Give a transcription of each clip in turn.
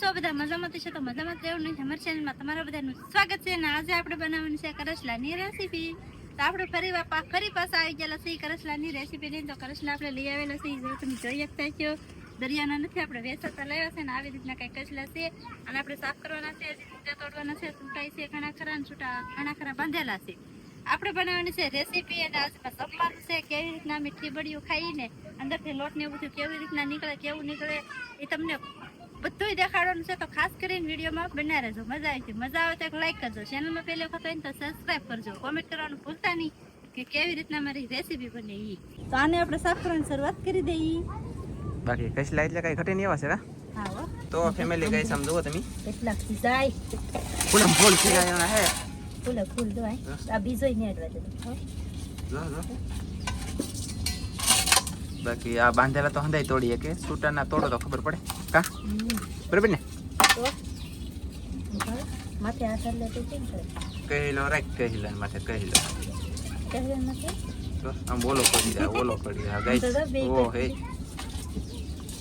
છો બધા મજામાં છે તો મજામાં રહેવું નહીં. અમારી ચેનલમાં તમારા બધાનું સ્વાગત છે અને આજે આપણે બનાવવાની છે કરસલાની રેસીપી. તો આપણે ફરી પાછા આવી ગયેલા છે કરસલાની રેસીપી લઈને. તો કરસલા આપણે લઈ આવેલા છે, જો તમે જોઈ શકતા છો. દરિયાના નથી, આપણે વેચાતા લાવ્યા છે ને આવી રીતના કંઈ કરસલા છે અને આપણે સાફ કરવાના છે, ઊંચા તોડવાના છે, સૂટાઈ છે ઘણા ખરા ને ઘણા ખરા બાંધેલા છે. આપણે બનાવવાની છે રેસીપી અને આજમાં સપવાનું છે કેવી રીતના મીઠી બળીઓ ખાઈને અંદરથી લોટ ને એવું બધું કેવી રીતના નીકળે, કેવું નીકળે એ તમને બધું દેખાડવાનું છે. તો ખાસ કરીને વિડીયોમાં બના રહેજો, મજા આવી છે. મજા આવે તો એક લાઈક કરજો, ચેનલમાં પહેલી વખત હોય તો સબસ્ક્રાઈબ કરજો, કોમેન્ટ કરવાનું ભૂલતા નહીં કે કેવી રીતના મારી રેસીપી બને ઈ. તો આને આપણે સાફ કરવાની શરૂઆત કરી દઈએ. બાકી કસલા એટલે કઈ ઘટે નહીં આવે છે હા હો, તો ફેમિલી કઈ સમજો તમે કેટલા ખીજાય ફૂલમ ફૂલ થઈ ગયા હે ફૂલ દો આ બીજો ને એડવા દે. જો બાકી આ બાંધેલા તો હંધાઈ તોડીએ કે સૂટાના તોડો તો ખબર પડે કા બરાબર ને. તો માથે આ કર લે તો કેમ કરે કહેલો રાખ કહેલો માથે કહેલો કહેલો નથી તો આમ બોલો કરી દે આ ગાઈસ ઓ હે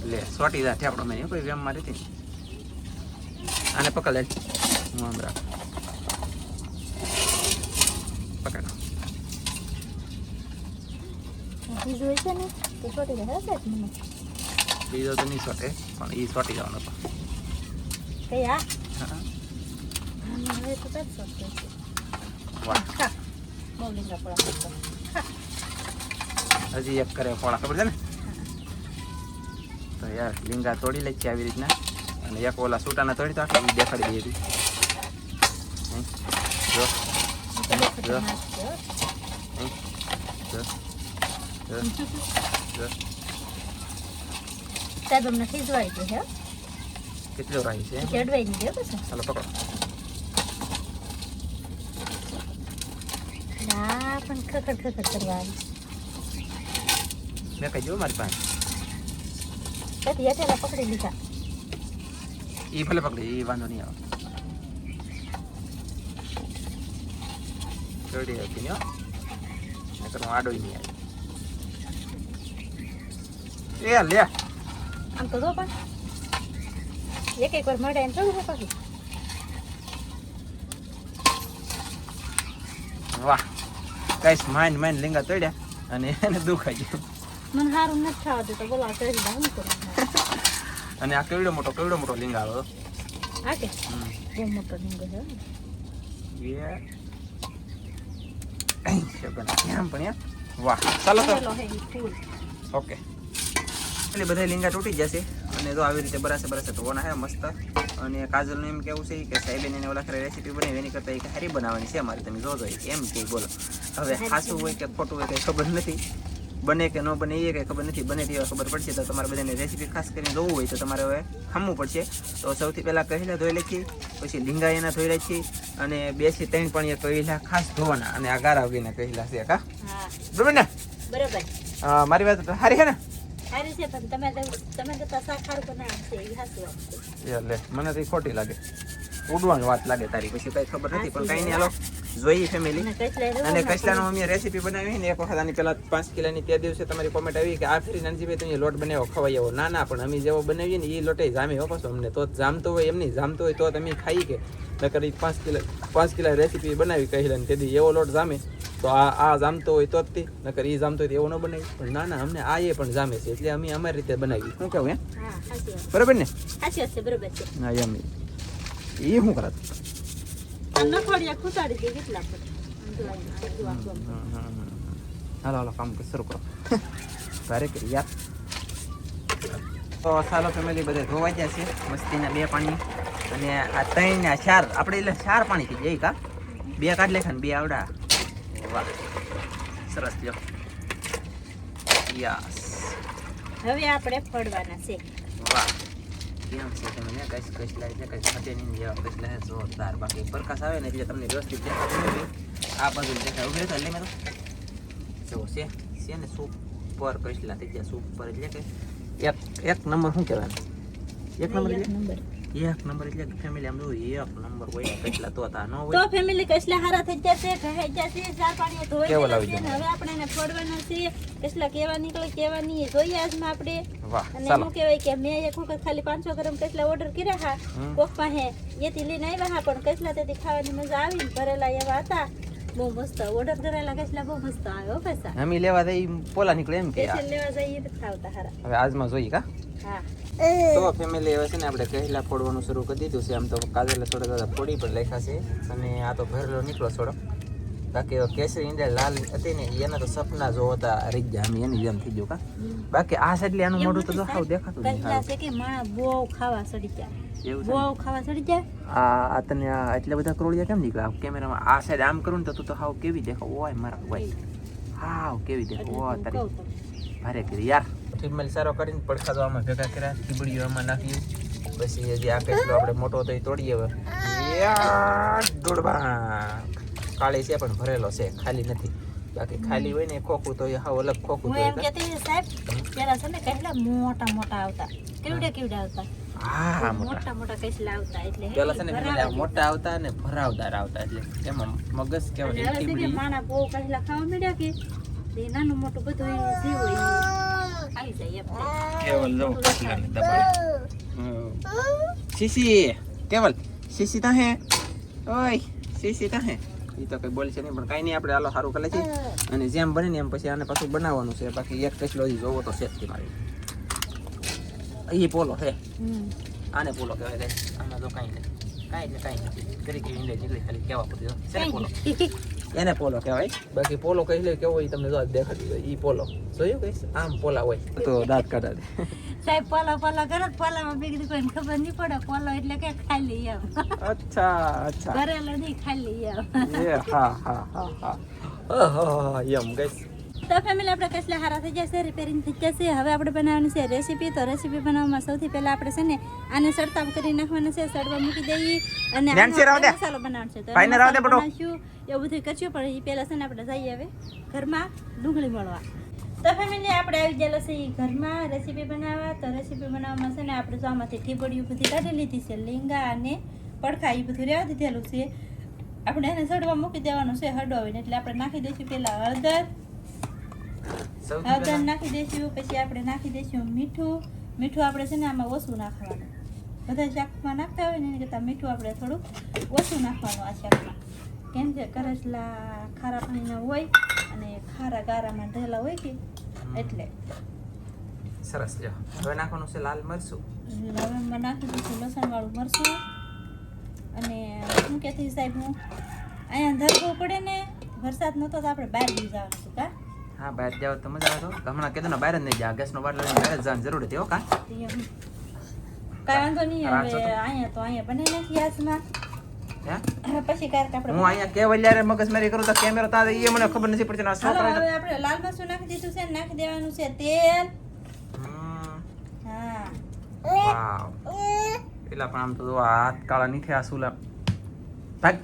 લે સોટી દા ઠેપડો મેં કોઈ વેમ મારી હતી આને પકડ લે હું આમ રાખ પકડ બીજો છે ને તો છોટી રહે છે મને બીજો તો નહીં સોટે પણ ઈ સોટી જવાનો તો કયા હા હવે તો તત સોટે છે. વાહ ખા બોલિંગા પડા હજી એક કરે ફોડા ખબર છે ને. તો યાર લીંગા તોડી લે છે આવી રીતના અને એક ઓલા સૂટાના તોડી તો આખી દેખાડી દે જો જો જો સાહેબ અમને ખીજવાઈ ગયું હે કેટલો રાઈ છે ચડવાઈ નહીં ગયો પછી. ચાલો પકડો ના પણ ખખડ કરવાની મેં કહી દઉં મારી પાસે તેથી અટેલા પકડી લીધા. એ ભલે પકડી એ વાંધો નહીં આવે જોડી હતી ને નકર હું આડો નહીં આવી એ લે આમ તો જો પણ એક વાર મળે એમ થોડું પાછું. વાહ કઈશ માઇન લીંગા તોડ્યા અને એને દુખાઈ ગયું. મને સારું નથી ખાવા તો બોલો કરી દઉં શું કરું અને આ કેવડો મોટો લીંગા આવ્યો. આ કે બહુ મોટો લીંગો છે એમ પણ વાહ ચાલો તો ફૂલ ઓકે એટલે બધા લીંગા તૂટી જશે અને જો આવી રીતે બરાસે ધોવાના હે મસ્ત. અને કાજલનું એમ કેવું છે કે સાહેબે એને ઓલા ખરે રેસીપી બનાવી એની કરતાં એક હારી બનાવવાની છે અમારે, તમે જોજો એમ કે બોલો. હવે ખાસું હોય કે ખોટું હોય કંઈ ખબર નથી, બને કે ન બને એ કંઈ ખબર નથી, બને તેવા ખબર પડશે. તો તમારે બધાને રેસીપી ખાસ કરીને જોવું હોય તો તમારે હવે ખામવું પડશે. તો સૌથી પહેલાં કહેલા ધોઈ લખી, પછી લીંગા એના ધોઈ રાખી અને 2 થી 3 પાણીએ કહેલા ખાસ ધોવાના અને આ ગારા વગીના કહેલા છે કા બરાબર ને. બરાબર મારી વાત સારી છે ને સારી છે પણ તમે તો શાક સારું બનાવે છે એ સાચું વાત છે. લે મને તો ખોટી લાગે, ઉડવાની વાત લાગે તારી, પછી કઈ ખબર નથી પણ કઈ નહીં. હાલો જોઈએ ફેમિલી. અને કસલાનો અમે રેસીપી બનાવી ને એક વખત આની પેલા 5 કિલોની તે દિવસે તમારી કોમેન્ટ આવી કે આ ફેરી નાનજીભાઈ તમે લોટ બનાવો ખવાઈ આવો. ના પણ અમે જેવો બનાવીએ ને એ લોટે જામે હો પાછો અમને. તો જામતો હોય એમ નહીં, જામતો હોય તો તમે ખાઈ કે નકર 5 કિલો રેસીપી બનાવી કહેલા ને તેથી એવો લોટ જામે તો આ જામતો હોય તો જ તે, નકર એ જામતો હોય તો એવો ન બનાવી. પણ ના અમને આ એ પણ જામે છે એટલે અમે અમારી રીતે બનાવી. શું કહું હે બરાબર ને. સાચી વાત છે, બરાબર છે. હા એમ એ શું કરત નખોડિયા ખૂટાડી દે કેટલા હાલો કામ શરૂ કરો ભારે કરી યાર. તો ચાલો ફેમિલી બધા ધોવા ગયા છે મસ્તીના 2 પાણી અને આ 3 ને 4 આપણે એટલે 4 પાણી થઈ જાય કા 2 કાઢ લેખા ને 2 આવડા. વાહ સરસ લ્યો યસ. હવે આપણે ફોડવાના છે. વાહ કેમ છે તમે ને કસલા એટલે કઈ ખાતે નહીં જેવા કસલા હે જોરદાર. બાકી પ્રકાશ આવે ને એટલે તમને વ્યવસ્થિત દેખાતું નથી. આ બાજુ દેખાય ઉભી રહેતા એટલે મેં તો જો છે ને સુપર કસલા થઈ ગયા સુપર એટલે કે એક નંબર. શું કહેવાય એક નંબર એટલે એક નંબર એટલે ફેમિલી આમ જો એક નંબર હોય ને કેટલા તો હતા નો તો હોય ફેમિલી કેટલા હારા થઈ જશે કહે જશે ચાર પાણી ધોઈ કેવો દેલા લાવી છે ને હવે આપણે એને ફોડવાના છે કેટલા કેવા નીકળે કેવા નહીં જોઈએ આજમાં આપણે વાહ અને ચાલો શું કહેવાય કે મેં એક વખત ખાલી 500 ગ્રામ કેટલા ઓર્ડર કર્યા હા કોક પાસે એથી લઈને આવ્યા હા પણ કેટલા તેથી ખાવાની મજા આવી ને ભરેલા એવા હતા બહુ મસ્ત ઓર્ડર કરેલા કેટલા બહુ મસ્ત આવ્યો પૈસા અમે લેવા દઈ પોલા નીકળે એમ કે સ્પેશિયલ લેવા જઈએ તો ખાવતા હારા હવે આજમાં જોઈએ કા હા તો ફેમિલી હવે છે ને આપણે કહેલા ફોડવાનું શરૂ કરી દીધું છે આમ તો કાજેલા થોડા થોડા ફોડી પણ લખ્યા છે અને આ તો ભરેલો નીકળો થોડો બાકી કેસરી ઈંડા લાલ હતી ને એના તો સપના જો હતા રીત ગયા અમે એની જેમ થઈ ગયું કા બાકી આ સાઈડ આનું મોઢું તો જો હાવ દેખાતું નહીં કેટલા છે કે માણા બહુ ખાવા સડી જાય એવું છે બહુ ખાવા સડી જાય આ તને એટલા બધા કરોળિયા કેમ નીકળ્યા કેમેરામાં આ સાઈડ આમ કરું ને તો તું તો હાવ કેવી દેખાવ ઓય મારા ભાઈ હાવ કેવી દેખાવ ઓ તારી ભારે કરી યાર ટ્રીટમેન્ટ સારો કરીને પડખા તો આમાં ભેગા કર્યા ટીબડીઓ આમાં નાખ્યું પછી હજી આ કેટલો આપણે મોટો તો તોડીએ હવે યાર દોડવા કાળી છે પણ ભરેલો છે ખાલી નથી બાકી ખાલી હોય ને ખોખું તો એ હાવ અલગ ખોખું હું એમ કહેતી સાહેબ પેલા છે ને કેટલા મોટા મોટા આવતા કેવડા આવતા હા મોટા મોટા કેટલા આવતા એટલે પેલા છે ને પેલા મોટા આવતા ને ભરાવદાર આવતા એટલે એમાં મગજ કેવાય હવે છે કે ટીબડી માણા બહુ કેટલા ખાવા મળ્યા કે એ નાનું મોટું બધું એને જે હોય એ આવી જાય એમ કેવલ જો કેટલાને દબાય સીસી કેવલ સીસી તા હે ઓય સીસી તા હે ઈ તો કઈ બોલ છે નહીં પણ કાઈ નહીં આપણે હાલો સારું કરે છે અને જેમ બને ને એમ પછી આને પાછું બનાવવાનું છે બાકી એક કસલો હજી જોવો તો છે જ મારી ઈ પોલો છે આને પોલો કહેવાય ગાઈસ આમાં તો કાઈ નથી તરીકે ઈંડે નીકળી ખાલી કેવા પૂરી છે ને પોલો એને પોલો કહેવાય બાકી પોલો કહી લે કેવો ઈ તમને જો દેખાડી દો ઈ પોલો જોયું કઈશ આમ પોલા હોય તો દાંત કાઢા દે સાહેબ પોલા કરે પોલામાં બીજી કોઈને ખબર નહીં પડે પોલો એટલે કે ખાલી એમ અચ્છા ભરેલો નહીં ખાલી એમ એ હા યમ ગાઈસ તો ફેમિલી આપણે કેટલા હારા થઈ જશે રિપેરિંગ થઈ જશે હવે આપણે બનાવવાની છે રેસીપી તો રેસીપી બનાવવામાં સૌથી પહેલા આપણે છે ને આને સડતામ કરી નાખવાનું છે સડવા મૂકી દઈએ અને મસાલો બનાવવાનો છે તો બનાવશું એવું બધું કરશું પણ એ પહેલા છે ને આપણે જઈએ હવે ઘરમાં ડુંગળી મળવા તો ફેમિલી આપણે આવી ગયેલા છે ઘરમાં રેસીપી બનાવવા તો રેસીપી બનાવવામાં છે ને આપણે તો આમાંથી ઠીબડીયું બધી કાઢી લીધી છે લીંગા અને પડખા એ બધું રહેવા દીધેલું છે આપણે એને સડવા મૂકી દેવાનું છે હળદોવીને એટલે આપણે નાખી દઈશું પહેલા હળદર નાખી દઈશું પછી આપણે નાખી દઈશું મીઠું આપણે છે ને આમાં ઓછું નાખવાનું બધા શાકમાં નાખતા હોય ને એની કરતાં મીઠું આપણે થોડું ઓછું નાખવાનું આ શાકમાં કેમ કે કરસલા ખારા પાણીના હોય અને ખારા ગારામાં ઢેલા હોય કે એટલે સરસ જો હવે નાખવાનું છે લાલ મરચું હવે નાખી દઈશું લસણ વાળું મરચું અને શું કહેતી સાહેબ હું અહીંયા ધરવું પડે ને વરસાદ નહોતો તો આપણે બહાર લઈ જવાનું હતું કા હા બહાર જાવ તો મજા આવે તો હમણાં કીધું ને બહાર જ નહીં જા ગેસનો બાટલો લઈને બહાર જ જવાની જરૂર હતી હો કા કાંઈ વાંધો નહીં હવે અહીંયા બને નાખી આજમાં હે પછી કારક આપણે હું અહીંયા કેવલિયારે મગજમારી કરું તો કેમેરો તા એ મને ખબર નથી પડતી આ હાલો, છોકરા હવે આપણે લાલ મરચું નાખી દીધું છે નાખી દેવાનું છે તેલ હા વાવ પેલા પણ આમ તો જો હાથ કાળા નહીં થયા સુલા ભાગ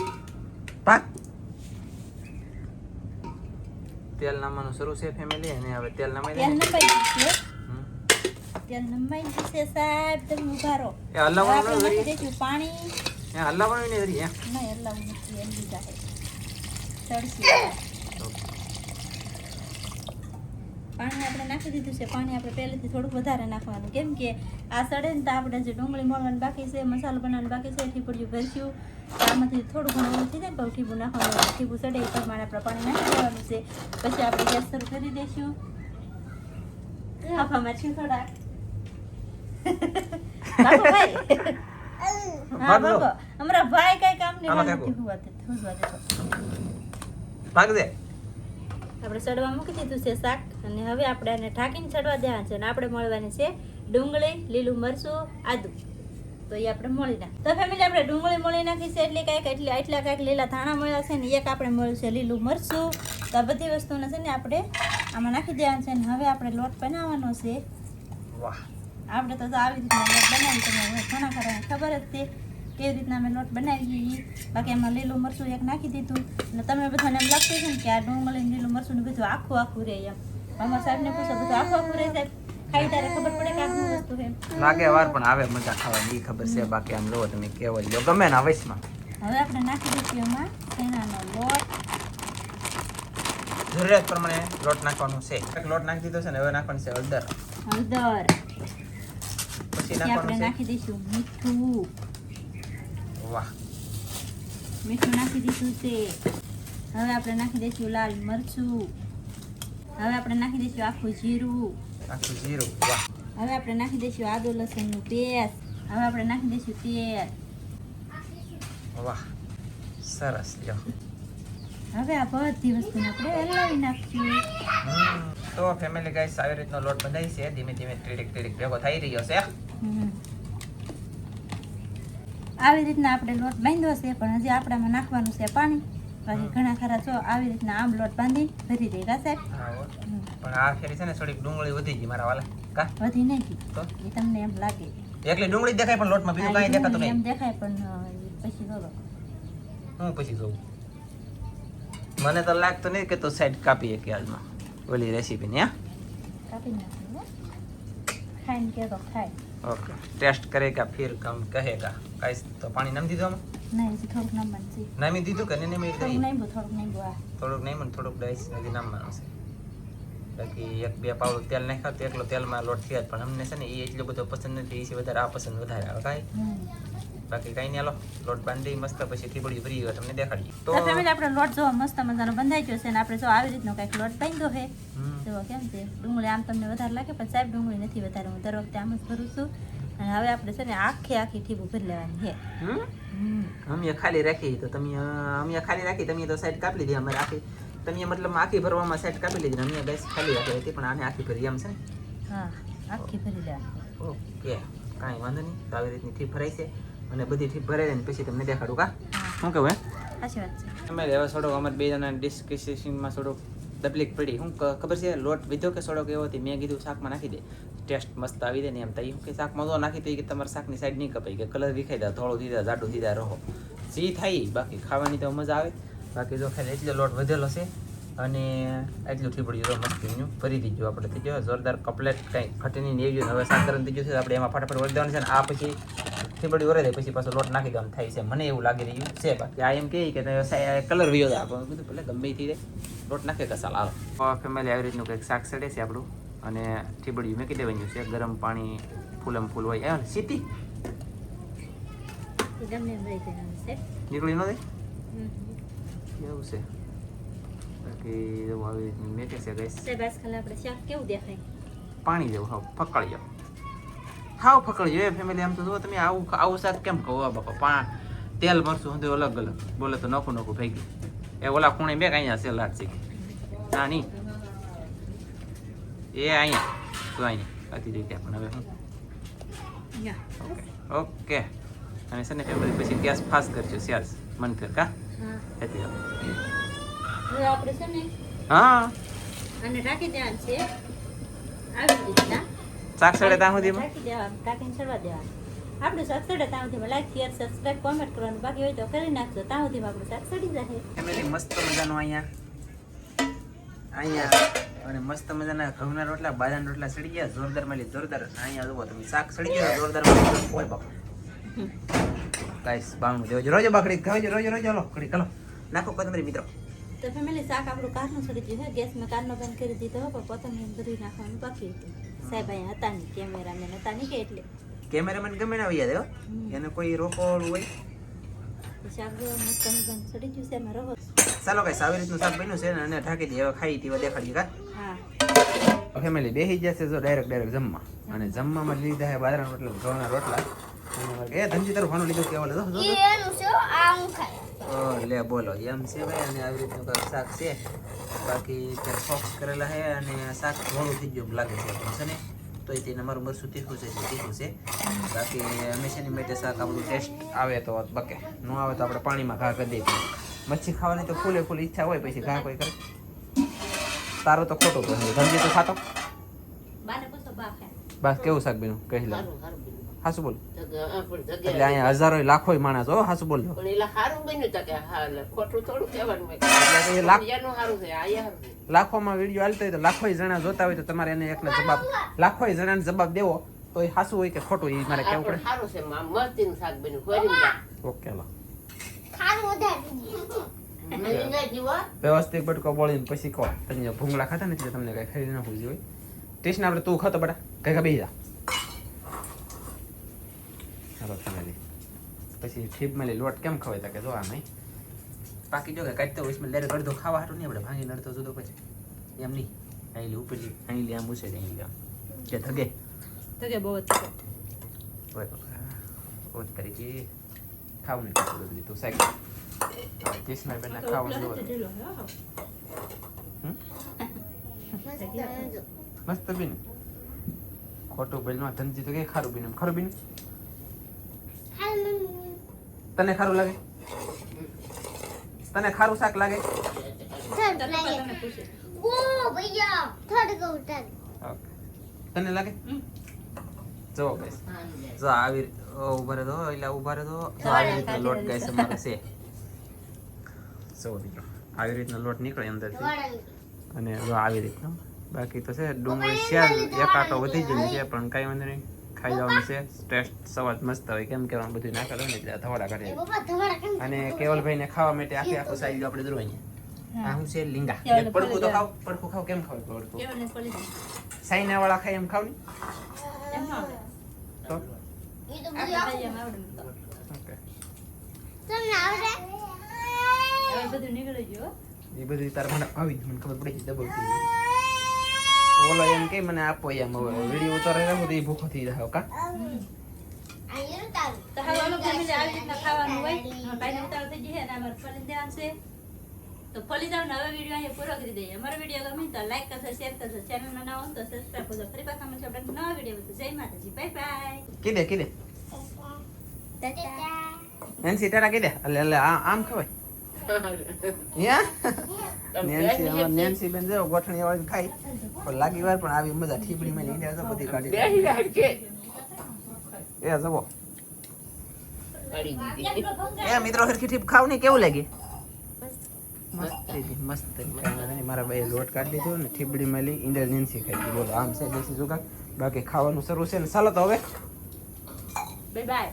તેલ નાખવાનું શરૂ છે ફેમિલી અને હવે તેલ નાખી તેલ દે નમાઈ દીધું તેલ નમાઈ દીધું છે સાહેબ તમે ઉભા રહો એ હલાવવાનું આપણે નાખી નથી દઈશું પાણી એ હલાવવાનું નહીં હરી નહીં હલાવું નથી એમ લીધા છે તળસી પાણી આપણે નાખી દીધું છે પાણી આપણે પહેલેથી થોડુંક વધારે નાખવાનું કેમ કે આ સડે ને તો આપણે જે ડુંગળી મળવાનું બાકી છે મસાલો બનાવવાનું બાકી છે ઠીપડિયું ભરશું તો આમાંથી થોડું ઘણું ઓછું થઈ જાય તો ઠીબું નાખવાનું ઠીબું સડે એ પ્રમાણે આપણે પાણી નાખી દેવાનું છે પછી આપણે ગેસ શરૂ કરી દઈશું હાફા મારશું થોડા બાપુ ભાઈ હા બાપુ અમારા ભાઈ કઈ કામ નહીં નથી હુવા દેતો ભાગ દે આપણે સડવા મૂકી દીધું છે શાક અને હવે આપણે આને ઢાંકીને ચડવા દેવાનું છે અને આપણે મળવાની છે ડુંગળી લીલું મરચું આદુ તો એ આપણે મળી નાખ તો ફેમિલી આપણે ડુંગળી મળી નાખી છે એટલે એટલા કાંઈક લીલા ધાણા મળ્યા છે ને એક આપણે મળ્યું છે લીલું મરચું તો આ બધી વસ્તુને છે ને આપણે આમાં નાખી દેવાનું છે અને હવે આપણે લોટ બનાવવાનો છે વાહ આપણે તો આવી રીતના લોટ બનાવી તમને ઘણા ખરા ખબર જ છે કેવી રીતના અમે લોટ બનાવીએ બાકી એમાં લીલું મરચું એક નાખી દીધું અને તમે બધાને એમ લાગતું છે ને કે આ ડુંગળી લીલું મરચું ને બધું આખું રહે એમ અમારા સાહેબને પૂછો બધું આખું રહે સાહેબ ખાઈ ત્યારે ખબર પડે કે આ શું વસ્તુ છે. લાગે વાર પણ આવે મજા ખાવાની ઈ ખબર છે. બાકી આમ જોવો તમે કેવો લ્યો ગમે ને વૈશમાં હવે આપણે નાખી દઈશું એમાં શેણાનો લોટ. જરૂરિયાત પ્રમાણે લોટ નાખવાનું છે. એક લોટ નાખી દીધો છે ને હવે નાખવાનું છે હળદર. હળદર. પછી આપણે નાખવાનું છે નાખી દઈશું મીઠું. વાહ મીઠું નાખી દીધું છે. હવે આપણે નાખી દઈશું લાલ મરચું. હવે આપણે નાખી દઈશું આખું જીરું. આખું જીરું. વાહ હવે આપણે નાખી દઈશું આદુ લસણનું પેસ્ટ. હવે આપણે નાખી દઈશું તેલ. વાહ સરસ લ્યો. હવે આ બધી વસ્તુને આપણે હલાવી નાખશું. તો ફેમિલી ગાઈસ આવી રીતનો લોટ બંધાઈ છે. ધીમે ધીમે ટીડીક ભેગો થઈ રહ્યો છે. આવી રીતના આપણે લોટ બાંધ્યો છે પણ હજી આપણામાં નાખવાનું છે પાણી. બાકી ઘણા ખરા જો આવી રીતના આમ લોટ બાંધી ભરી દે સાહેબ. હા હો. પણ આ ફેરી છે ને થોડીક ડુંગળી વધી ગઈ મારા વાલા. કા વધી નહીં તો એ તમને એમ લાગે એકલી ડુંગળી જ દેખાય પણ લોટમાં બીજું કાંઈ દેખાતું એમ નહીં. દેખાય પણ પછી જોવો હું પછી જોઉં. મને તો લાગતું નહીં કે તો સાઈડ કાપીએ કે આજમાં ઓલી રેસીપીની. હા કાપી નાખી હો. ખાઈને કે તો ખાય. ઓકે ટેસ્ટ કરેગા ફિર કમ કહેગા. ગાઈસ તો પાણી નામ દીધું આમાં. નહીં હજી થોડુંક નમવાનું છે. નામી દીધું કે નહીં નામી થોડુંક દીધું? નહીં બહુ થોડુંક નહીં બહુ આ થોડુંક નહીં મને થોડુંક ડાઈસ હજી નામવાનું છે. બાકી એક બે પાવડું તેલ નાખ્યા તો એકલો તેલમાં લોટ થયા જ પણ અમને છે ને એ એટલો બધો પસંદ નથી. એ વધારે આ પસંદ વધારે આવે કાંઈ. બાકી કાંઈ નહીં હાલો લોટ બાંધી મસ્ત પછી ઠીબડી ભરી ગયો તમને દેખાડીએ. તો તો ફેમિલી આપણે લોટ જો મસ્ત મજાનો બંધાઈ ગયો છે ને આપણે જો આવી રીતનો કંઈક લોટ બાંધ્યો છે. જો કેમ છે ડુંગળી આમ તમને વધારે લાગે પણ સાહેબ ડુંગળી નથી વધારે. હું દર વખતે આમ જ ભરું છું. અને હવે આપણે છે ને આખી ઠીબું ભરી લેવાની છે. અમે ખાલી રાખી તો તમે અમે ખાલી રાખી તમે તો સાઈડ કાપી લીધી. અમારે આખી તમે મતલબ આખી ભરવામાં સાઈડ કાપી લીધી. અમે ગેસ ખાલી રાખી હતી પણ આને આખી ભરી એમ છે ને. હા આખી ભરી લેવાની. ઓકે કાંઈ વાંધો નહીં. તો આવી રીતની ઠીપ ભરાઈ છે અને બધી ઠીપ ભરાઈ ને પછી તમને દેખાડું. કા શું કહું સાચી વાત છે. અમે હવે થોડોક અમારે બે જણા ડિસ્કશનમાં થોડોક તકલીફ પડી. શું ખબર છે લોટ વિધો કે થોડોક એવો હતી. મેં કીધું શાકમાં નાખી દે ટેસ્ટ મસ્ત આવી દે ને એમ થાય. કે શાકમાં તો નાખી તો કે તમારા શાકની સાઈડ નહીં કપાઈ કે કલર વિખાઈ દે થોડું દીધા જાડું દીધા રહો સી થાય. બાકી ખાવાની તો મજા આવે. બાકી જો ખાલી એટલો લોટ વધેલો છે અને એટલું ઠીપડ્યું તો મસ્તીનું ભરી દીધું આપણે. થઈ ગયો જોરદાર કપલેટ કાંઈ ઘટીને ને એવી હવે શાક કરીને થઈ ગયું છે. આપણે એમાં ફટાફટ વળી દેવાનું છે ને આ પછી ઠીપડી વરે દે પછી પાછો લોટ નાખી દેવાનું થાય છે. મને એવું લાગી રહ્યું છે. બાકી આ એમ કહે કે કલર વિયો જાય આપણને કીધું ભલે ગમે થઈ જાય લોટ નાખે કસાલ હાલો. ફેમિલી આવી રીતનું કંઈક શાક સડે છે આપણું અને ઠીબડિયું મેકી દેવાનું છે. ગરમ પાણી ફૂલમ ફૂલ હોય એમ સીટી નીકળી ન દે એવું છે. બાકી એવું આવી રીતનું મેકે છે ગઈશ. આપણે શાક કેવું દેખાય પાણી જેવું હાવ ફકળી જાવ હાવ ફકળી જાય ફેમિલી. આમ તો જુઓ તમે આવું શાક કેમ કહો બાપા તેલ મરચું બધું અલગ અલગ બોલે તો નખું નખું થઈ ગયું. એ ઓલા ખૂણે મેં અહીંયા છે લાટ છે ના નહીં એ અહીંયા તો અહીંયા આથી રીતે પણ હવે હું ઓકે ઓકે અને છે ને ફેમિલી પછી ગેસ ફાસ્ટ કરજો સેલ્સ મન કર કા એટલે હવે આપણે છે ને હા અને રાખી દેવાનું છે આવી રીતના. શાક સડે ત્યાં સુધીમાં રાખી દેવાનું ટાંકીને ચડવા દેવાનું. આપણે શાક સડે ત્યાં સુધીમાં લાઈક શેર સબસ્ક્રાઈબ કોમેન્ટ કરવાનું બાકી હોય તો કરી નાખજો. ત્યાં સુધીમાં આપણું શાક સડી જશે. ફેમિલી મસ્ત મજાનું અહીંયા અને મસ્ત મજાના ઘઉંના રોટલા બાજરાના રોટલા સડી ગયા જોરદાર મળી જોરદાર. અહીંયા જુઓ તમે શાક સડી ગયો જોરદાર મળી હોય બાપા. ગાઈસ બાવણું દેવજો રોજો બાકડી ખાવજો રોજો રોજો હલો કડી કલો નાખો કોથમરી મિત્રો. તો ફેમિલી શાક આપણું કારનું સડી ગયું છે. ગેસમાં કારનો બંધ કરી દીધો પણ કોથમીર બધું નાખવાનું બાકી હતું. સાહેબ અહીંયા હતા નહીં કેમેરામેન હતા નહીં કે એટલે કેમેરામેન ગમે ના આવી જાય એને કોઈ રોકોડું હોય. શાક જો મસ્ત મજાનું સડી ગયું છે એમાં રહો. ચાલો ગાઈસ આવી રીતનું શાક બન્યું છે ને અને ઢાંકી દઈએ હવે ખાઈ તેવા દેખાડીએ કા. હા ફેમિલી બેસી જશે જો ડાયરેક્ટ જમવા અને જમવામાં લીધા છે બાજરાના રોટલા ઘઉંના રોટલા. એ ધનજી તારું ખાનું લીધું કેવા લીધો લે બોલો એમ છે ભાઈ. અને આવી રીતનું કંઈક શાક છે. બાકી ત્યાં ફોક્સ કરેલા છે અને શાક ઘણું થઈ ગયું લાગે છે છે ને તો તેને મારું મરસું તીખું છે તીખું છે. બાકી હંમેશાની માટે શાક આપણું ટેસ્ટ આવે તો બકે ન આવે તો આપણે પાણીમાં ઘા કરી દઈએ. મચ્છી ખાવાની તો ફૂલે ફૂલ ઈચ્છા હોય પછી ઘા કોઈ કરે તારો તો ખોટું ધનજી તો ખાતો બાને પૂછો બા ખાય બસ કેવું શાક બીનું કહી લે હાસુ બોલ. એટલે અહીંયા હજારો લાખો માણસ હો, હાસુ બોલ. લાખોમાં વિડીયો હાલતો હોય તો લાખો જણા જોતા હોય તો તમારે એને એકને જવાબ, લાખો જણાને જવાબ દેવો તો એ હાસુ હોય કે ખોટું એ મારે કેવું પડે. ઓકે લો વ્યવસ્થિત બટકો બોલીને પછી કહો. તમે ભૂંગળા ખાતા નથી એટલે તમને કઈ ખરીદી નાખવું જોઈએ. ટેસ્ટ આપણે તું ખાતો બટા કઈ ખા બેસી જા. ચાલો ફેમિલી પછી ઠીપ મળી લોટ કેમ ખવાય તા કે જો આ નહીં બાકી જો કે કાઢતો હોય એટલે ડાયરેક્ટ અડધો ખાવા હાટું નહીં આપણે ભાંગીને અડધો જુદો પછી એમ નહીં અહીં ઉપરથી અહીં લે આમ ઉછે અહીં લે કે થગે બહુ ઓત કરી કે ખાવું નહીં ખાતું બદલી તું સાઈડ કિસ્મા બેન ખાવાનું જોવે મસ્ત બેન ખોટું બેલમાં ધનજી તો કે ખારું બેન ખરું બેન તને ખારું લાગે તને ખારું શાક લાગે તને લાગે જો ગાઈસ જો આવી ઉભા રહો એટલે ઉભા રહો આવી રીતનો લોટ ગાઈસ અમારો છે જો દીકરો આવી રીતનો લોટ નીકળે અંદરથી અને જો આવી રીતનો બાકી તો છે ડુંગળી શેલ એક આટો વધી જાય છે પણ કઈ વાંધો નહીં ખાઈ જવાનું છે ટેસ્ટ સ્વાદ મસ્ત હોય કેમ કે બધું નાખેલું ને એટલે ધવાડા કાઢે અને કેવલભાઈ ને ખાવા માટે આખી આખું સાઈડ આપણે દરવાની આ હું છે લીંગા પડખું તો ખાવ પડખું ખાવ કેમ ખાવ પડખું સાઈના વાળા ખાય એમ ખાવ ને તો ઓકે એ બધું તાર મને આવી મને ખબર પડી દબાવતી ઓલો એમ કે મને આપો એમ વિડીયો ઉતારે રાખો તો એ ભૂખો થઈ જાય કા તો ફોલી જાવ ને હવે વિડીયો અહીંયા પૂરો કરી દઈએ. અમારો વિડીયો ગમે તો લાઈક કરજો, શેર કરજો, ચેનલમાં નવા હો તો સબસ્ક્રાઇબ કરજો. ફરી પાછા મળશે આપણે નવા વિડીયો માં. જય માતાજી, બાય બાય. કીધે નેન્સી ટાટા કીધે એટલે આમ ખવાય યા નેન્સી બેન જો ગોઠણી વાળી ખાઈ પણ લાગી વાર પણ આવી મજા ઠીબડી માં લીધા તો બધી કાઢી એ જવો એ મિત્રો સરખી ઠીપ ખાવ ને કેવું લાગે મસ્ત મારા ભાઈ લોટ કાઢી દીધો ને ઠીબડી માં લઈ ઈંડા નેન્સી ખાઈ બોલો આમ છે દેશી જુગાડ બાકી ખાવાનું શરૂ છે ને ચાલો તો હવે બાય બાય.